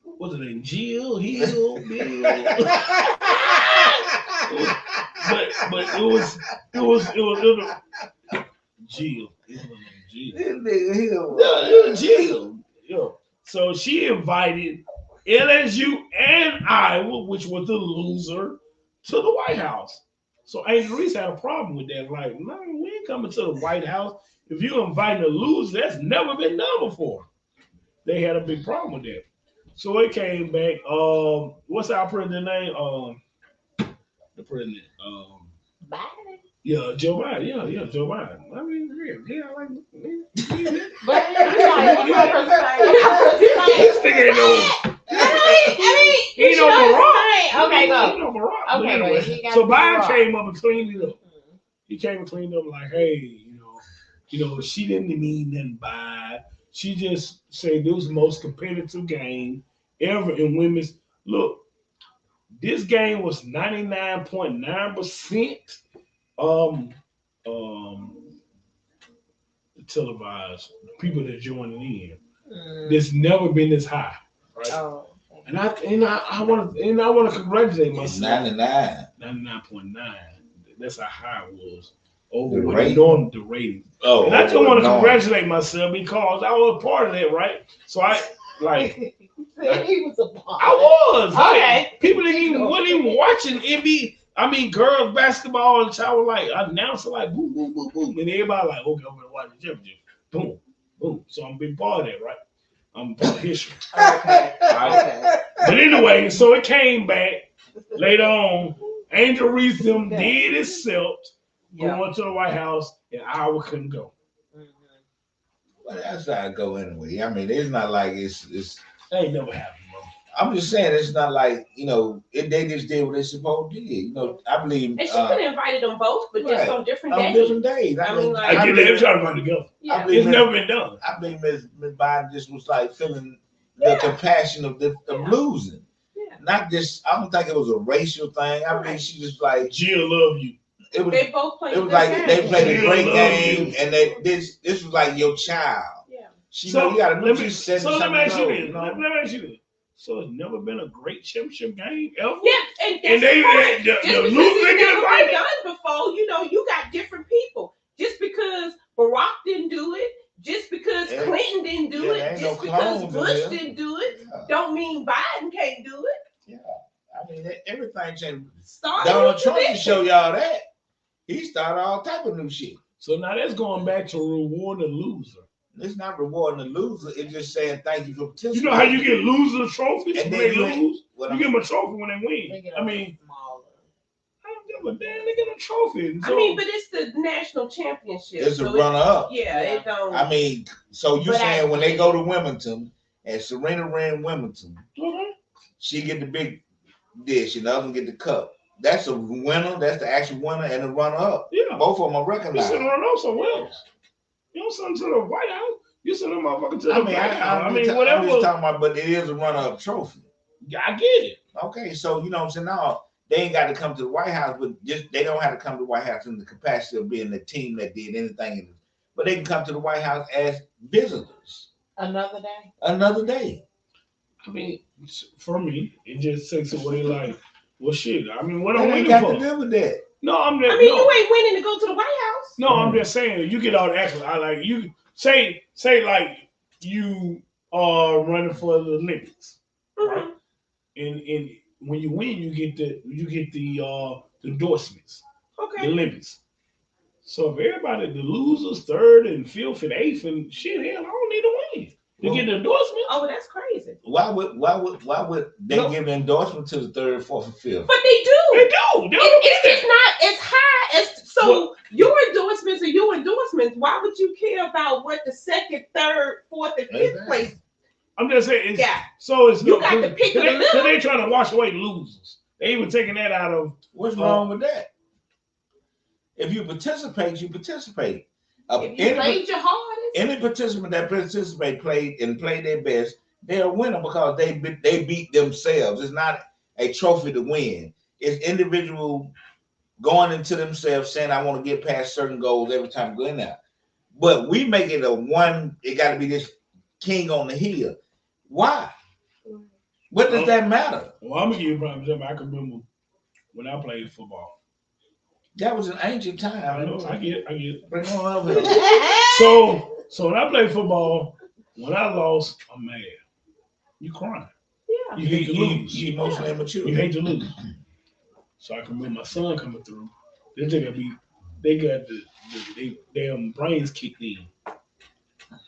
B: What's her name? Jill, Hill, Bill. but it was Jill. Yeah, Jill. Yeah. So she invited LSU and Iowa, which was the loser, to the White House. So Angel Reese had a problem with that. Like, no, we ain't coming to the White House. If you inviting a loser, that's never been done before. They had a big problem with that. So it came back. What's our president name? The president.
E: Biden.
B: Yeah, Joe Biden. Yeah, Joe Biden. I mean, yeah, I like.
E: But
B: This thing ain't no. He ain't no Barack.
E: Okay, go.
B: He ain't no Barack.
E: Okay,
B: But anyway,
E: but he got
B: so
E: the
B: Biden
E: Barack.
B: came up and cleaned it up. He came and cleaned up like, hey, she didn't mean nothing by. She just said this was the most competitive game ever in women's. Look, this game was 99.9% televised. People that joining in. There's never been this high, right?
E: Oh.
B: And I want to congratulate myself. 99.9. That's how high it was. Over what the rating.
C: Oh,
B: and I just want to congratulate myself because I was a part of that, right? So I like.
E: He was a part.
B: I was.
E: Okay.
B: Like, people weren't even watching NBA. I mean, girls basketball, and I was like announcing like boom, boom, boom, boom, and everybody like, okay, I'm gonna watch the championship. Boom, boom. So I'm a big part of that, right? I'm part of history.
E: Okay.
B: Right? But anyway, so it came back later on. Angel Reese them did itself going to the White House, and Iowa couldn't go.
C: Well, that's how it go anyway. I mean, it's not like it's.
B: That ain't never happened, bro.
C: I'm just saying it's not like they just did what they supposed to do. I believe.
D: And she could have invited them both, but just on different
C: on
D: days.
C: different days.
D: I mean, like,
B: I get that. They're trying to run together.
D: Yeah.
B: It's never been done.
C: I believe Ms. Biden just was like feeling the compassion of losing.
D: Yeah.
C: Not just. I don't think it was a racial thing. I mean, she just like
B: Jill love you.
C: It was.
D: They both played.
C: It was like they played a great
B: Jill
C: game,
B: love you.
C: and this was like your child.
D: Yeah.
C: She
B: So
C: you got to
B: let
C: know
B: me
C: she's setting
B: so let me ask you
C: something
B: this.
C: up,
B: Let me ask you this. So it's never been a great championship game ever.
D: Yeah, and
B: And
D: that's
B: they
D: the point.
B: the
D: Just because
B: losers
D: it's
B: get
D: never been
B: invited.
D: done before, you got different people. Just because Barack didn't do it, just because Clinton didn't do
C: there
D: it,
C: ain't
D: just
C: no
D: because
C: clones in
D: Bush
C: here.
D: didn't do it,
C: Yeah.
D: don't mean Biden can't do it.
C: Yeah, I mean everything changed.
D: Start
C: Donald
D: with
C: Trump can
D: tradition.
C: show y'all that. He started all type of new shit.
B: So now that's going back to reward the loser.
C: It's not rewarding the loser. It's just saying thank you for participating.
B: You know how you get loser trophies
C: And
B: when
C: then
B: they
C: you
B: lose?
C: What
B: You
C: I'm-
B: give them a trophy when they win. I mean, I don't give a damn. They get a trophy. So,
D: I mean, but it's the national championship.
C: It's a
D: so
C: runner up.
D: Yeah, it don't.
C: I mean, so you
D: But
C: saying
D: I-
C: when they go to Wilmington and Serena ran Wilmington,
B: okay.
C: she get the big dish and the other one get the cup. That's a winner. That's the actual winner and the runner up.
B: Yeah.
C: Both of them are
B: You
C: recognized.
B: send them up somewhere else. You don't send them to the White House. You send them motherfucker to the
C: I mean,
B: White House.
C: I'm
B: whatever.
C: just talking about, but it is a runner up trophy.
B: I get it.
C: Okay, so you know what I'm saying? Now they ain't got to come to the White House, but just they don't have to come to the White House in the capacity of being the team that did anything. But they can come to the White House as visitors
E: Another day.
C: another day.
B: I mean, for me, it just takes away like, well, shit. I mean, what
C: They
B: I'm
C: ain't
B: waiting
C: got
B: for?
C: to deal with that.
B: No, I'm just,
D: I mean,
B: no,
D: you ain't winning to go to the White House.
B: no, I'm just saying you get all the action. I like you say like you are running for the Olympics, right? And when you win, you get the endorsements, the
D: Okay.
B: Olympics. So if everybody, the losers, third and fifth and eighth and shit, hell, I don't need to win to get the endorsement.
D: Oh, that's crazy.
C: Why would they give the endorsement to the third, fourth, and fifth?
D: But they do.
B: They do.
D: It's just not as high as so. Your endorsements are your endorsements. Why would you care about what the second, third, fourth, and fifth place?
B: I'm just saying.
D: Yeah.
B: So it's
D: you got to pick a little.
B: Because they trying to wash away losers. They even taking that out of.
C: What's wrong with that? If you participate, you participate.
D: If you played your hardest.
C: Any participant that played their best, they're a winner because they beat themselves. It's not a trophy to win. It's individual going into themselves saying, I want to get past certain goals every time I go in there. But we make it it got to be this king on the hill. Why? What does that matter?
B: Well, I'm going to give you a prime example. I can remember when I played football.
C: That was an ancient time.
B: I know, I get it.
C: Bring on over here.
B: So when I played football, when I lost, I'm mad. You crying.
D: Yeah.
B: You hate to lose.
C: You emotionally immature.
B: You hate to lose. So I can remember my son coming through. They got the damn brains kicked in.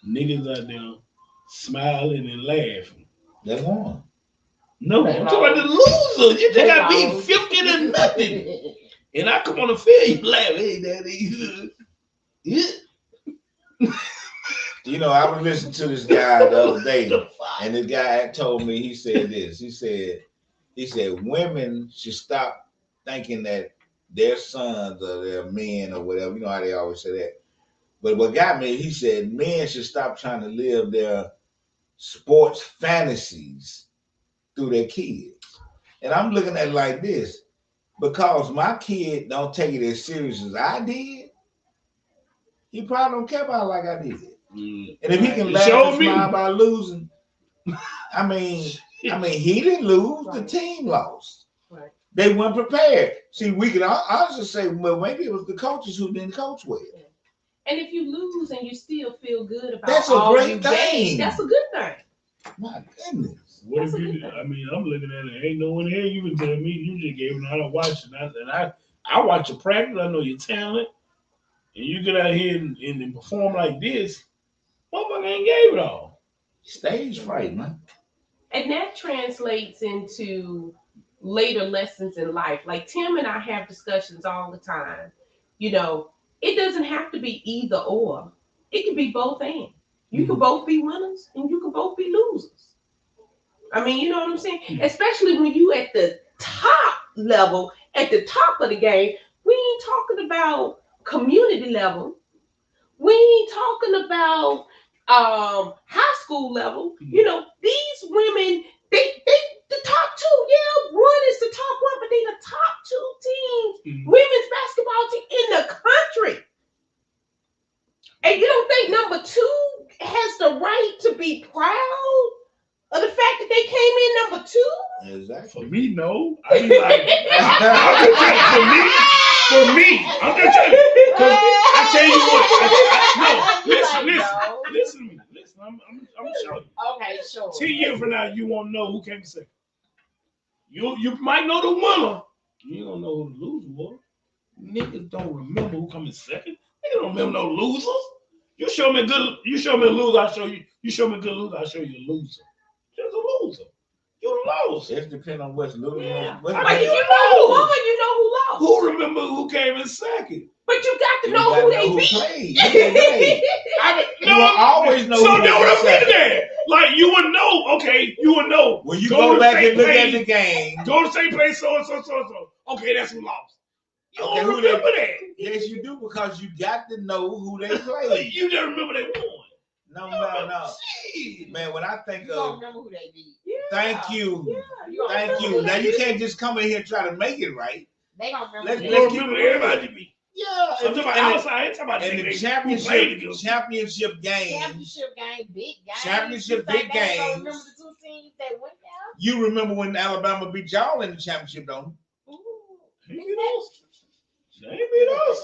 B: Niggas out there smiling and laughing.
C: They won.
B: No, I'm talking about the losers. You just got beat 50 to nothing. And I come on the field, you laugh. Hey, daddy. Yeah.
C: You know, I was listening to this guy the other day, and this guy had told me, he said this. He said women should stop thinking that their sons or their men or whatever, you know how they always say that. But what got me, he said men should stop trying to live their sports fantasies through their kids. And I'm looking at it like this. Because my kid don't take it as serious as I did, he probably don't care about it like I did. And if he can laugh and smile about losing, I mean, he didn't lose. The team lost.
D: Right.
C: They weren't prepared. See, we can honestly say, well, maybe it was the coaches who didn't coach well.
D: And if you lose and you still feel good about
C: that's a great thing.
D: That's a good thing.
C: My goodness.
B: What if you? I mean, I'm looking at it. Ain't no one here. You can tell me. You just gave it. I don't watch it. And I watch your practice. I know your talent. And you get out here and perform like this. Motherfucker ain't gave it all.
C: Stage fright, man.
D: And that translates into later lessons in life. Like Tim and I have discussions all the time. You know, it doesn't have to be either or. It can be both and. You can both be winners and you can both be losers. I mean, you know what I'm saying? Especially when you at the top level, at the top of the game, we ain't talking about community level. We ain't talking about high school level. You know, these women, they the top two. Yeah, one is the top one, but they the top two teams, women's basketball team in the country. And you don't think number two has the right to be proud of the fact that they came in number two?
C: Exactly.
B: For me, no. I mean, like, for me, I'm just telling you. Because I tell you what. Listen to me. Listen, I'm showing you.
E: Okay, sure.
B: 10 years from now, you won't know who came second. You might know the winner. You don't know who the loser was. Niggas don't remember who coming second. Niggas don't remember no losers. You show me a loser, I show you. You show me a good loser, I show you a loser. Just a loser. You lost.
C: It depends on what's losing.
D: Yeah.
C: What's
D: I mean, you know who won, you know who lost.
B: Who remember who came in second?
D: But you got to know who they beat.
C: You will always know
B: so
C: who
B: they would have
C: they
B: been there. Like you would know, okay, you would know.
C: When you go back and look at the game.
B: Go to same place, so and so. Okay, that's who lost. You don't remember that.
C: Yes, you do, because you got to know who they played.
B: You just remember they won.
C: No. Man, when I think
E: You don't remember who they beat.
D: Yeah.
C: Thank you.
D: Yeah,
C: Thank you. Now you can't just come in here and try to make it right.
E: They don't remember.
B: You don't remember everybody beat.
C: Yeah.
B: I'm talking about outside. I ain't talking about
C: and the championship game. Championship big games.
E: Don't remember the two teams that went down.
C: You remember when Alabama beat y'all in the championship, don't you?
B: You lost. They beat us.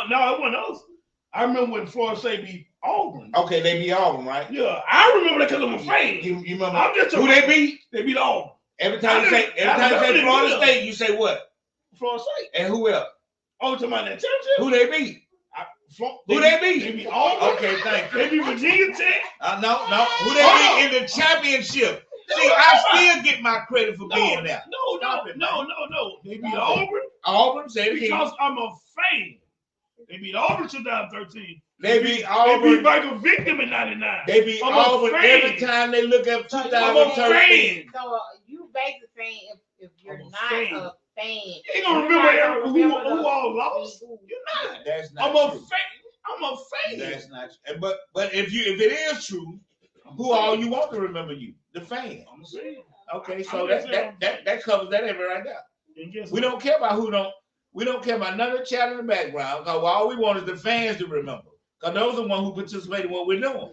B: No, it wasn't us. I remember when Florida State beat Auburn.
C: Okay, they beat Auburn, right?
B: Yeah, I remember that because I'm a fan.
C: You remember
B: I'm just
C: who they beat?
B: They beat Auburn.
C: Every time you say Florida State, you say what?
B: Florida State.
C: And who else?
B: Oh, to my that championship?
C: Who they beat? They beat?
B: They beat Auburn.
C: Okay, thank you.
B: They beat Virginia Tech.
C: No. Who they beat in the championship? See, I still get my credit for being there.
B: No. They beat Auburn.
C: Auburn, say it again.
B: Because I'm a fan. They beat Auburn 2013.
C: They beat Auburn.
B: They beat Michael Victim in 99.
C: They beat Auburn every time they look at 2013.
E: So you basically saying if you're not a fan,
B: you ain't gonna remember who all lost. You're not.
C: That's not
B: I'm a
C: true.
B: fan. I'm a fan.
C: That's not true. But if it is true, who all you want to remember you? The fan.
B: I'm a fan.
C: Okay, so that covers that every right there. We don't care about we don't care about none of the chat in the background, because all we want is the fans to remember. Because those are the ones who participate in what we're doing.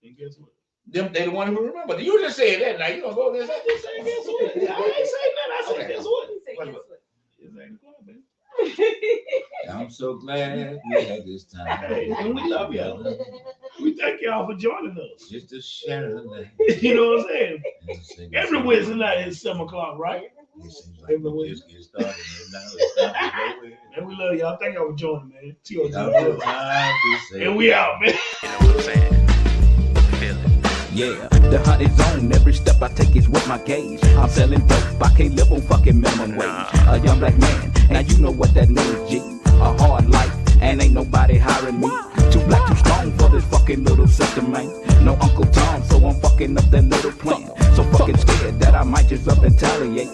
B: And guess what?
C: They the one who remember. You just said that. Now you gonna go there and say,
B: I just say guess what? I ain't saying that. I said guess what? It's 8 o'clock, baby.
C: I'm so glad we had this time.
B: Hey, and we love y'all. We thank y'all for joining us.
C: Just to share that.
B: You know what I'm saying? Every Wednesday night at 7 o'clock, right?
C: It seems like we just get started. And now it's time to go in.
B: And we love y'all. Thank y'all for joining, man. T.O.G.
C: And
B: we out, man.
A: You know what I'm saying? Feel it. Yeah, the hunt is on. Every step I take is with my gauge. I'm selling dope. I can't live on fucking minimum wage. A young black man. Now you know what that means, G. A hard life. And ain't nobody hiring me. Too black, too strong for this fucking little system, man. No Uncle Tom, so I'm fucking up that little plan. So fucking scared that I might just up and retaliate.